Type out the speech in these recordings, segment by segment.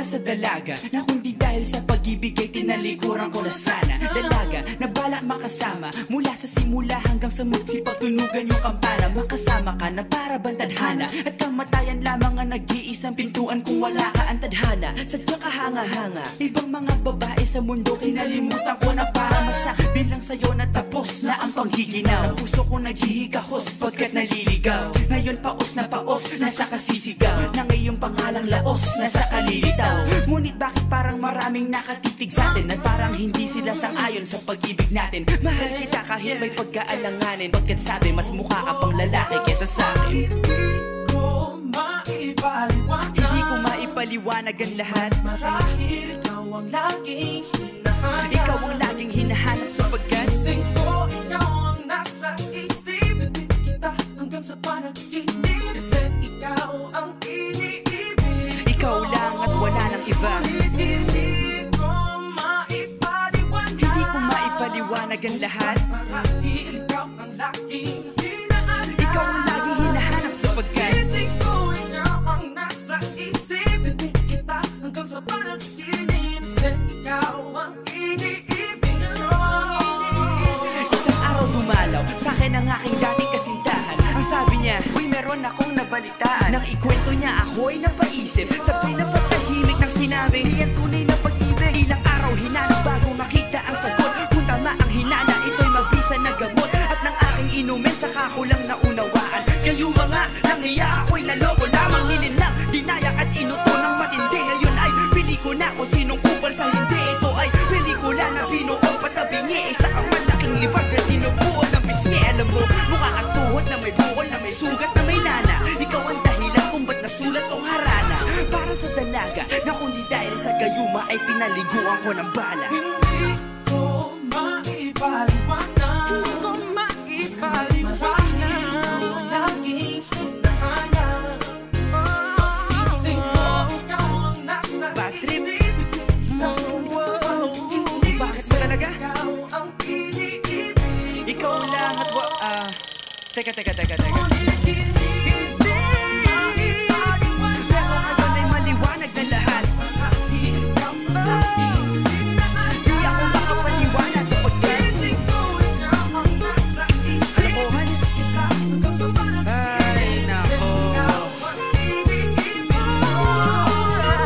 Sa dalaga na kundi dahil sa pag-ibig ay tinalikuran ko na sana. Dalaga na balak makasama mula sa simula hanggang sa magsipagtunugan yung kampana. Makasama ka na para bang tadhana at kamatayan lamang ang nag-iisang pintuan kung wala ka ang tadhana. Sadyang kahanga-hanga ibang mga babae sa mundo kinalimutan ko na para masabi lang sa'yo na tapos na ang panghiginaw. Puso ko naghihikahos pagkat naliligaw. Ngayon paos na nasa kasisigaw na ngayong pangalang laos nasa kalilitaw. Ngunit bakit parang maraming nakatitig sa atin at parang hindi sila sang-ayon sa pag-ibig natin. Mahal kita kahit may pagkaalanganin, pagkat sabi mas mukha ka pang lalaki kesa sa akin. Hindi ko maipaliwanag ang lahat. Marahil ikaw ang laging hinahanap. Ikaw ang laging hinahanap sapagkat gising ko, ikaw ang nasa isip. Bibit kita hanggang sa panaginip. Kasi ikaw ang iniibig. Ikaw lang at wala nang iba. Hindi ko maipaliwanag. Hindi ko maipaliwanag ang lahat. Marahil ikaw ang laging hinahanap. Ikaw ang laging hinahanap sapagkat gising ko, ikaw ang nasa isip. Bibit kita hanggang sa panaginip. Kasi ikaw ang iniibig. isang araw dumalaw sa akin ang aking dating kasintahan. Ang sabi niya, uy meron akong nabalitaan. Nang ikwento niya ako'y napaisip. Sabay na patahimik nang sinabi, di yan tunay na pag-ibig. Ilang araw hinanap bago makita ang sagot. Kung tama ang hinana, ito'y mabisa na gamot. At nang aking inumin, saka ko lang naunawaan. Kayo mga nanghiya, ako'y naloko lamang. Nilinlang, dinayak at inuto ng matindi. Ngayon ay pili ko na kung sinong kupal sa hindi. Ito ay pelikula na binuong patabingi. Isa ang malaking libag na tinubuo ng bisngi. Alam mo, mukha kang tuhod na may bukol, na may sugat, na may nana. Ikaw ang dahilan kung ba't nasulat kong harana. Para sa dalaga na kundi dahil sa gayuma ay pinaliguan ko ng bala. Hindi ko maipaliwanag. Hindi ko maipaliwanag. Ikaw ang laging hinahanap. Gising ko, ikaw ang nasa Bad trip. isip. Hindi Bakit ba talaga? ikaw ang iniibig. Ikaw lang at Teka. Pero ngayon ay maliwanag na lahat. Marahil ikaw ang laging hinahanap. Di ako makapaniwala sapagkat Gising ko, ikaw ang nasa isip. kalokohan. Kita hanggang sa Ay, nako.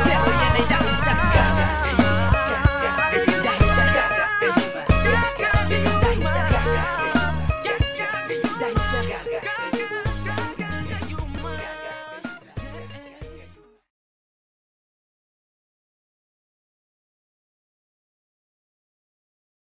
Pero yan ay dahil sa gaga. Dahil sa gaga. Dahil sa gaga. Dahil sa gaga.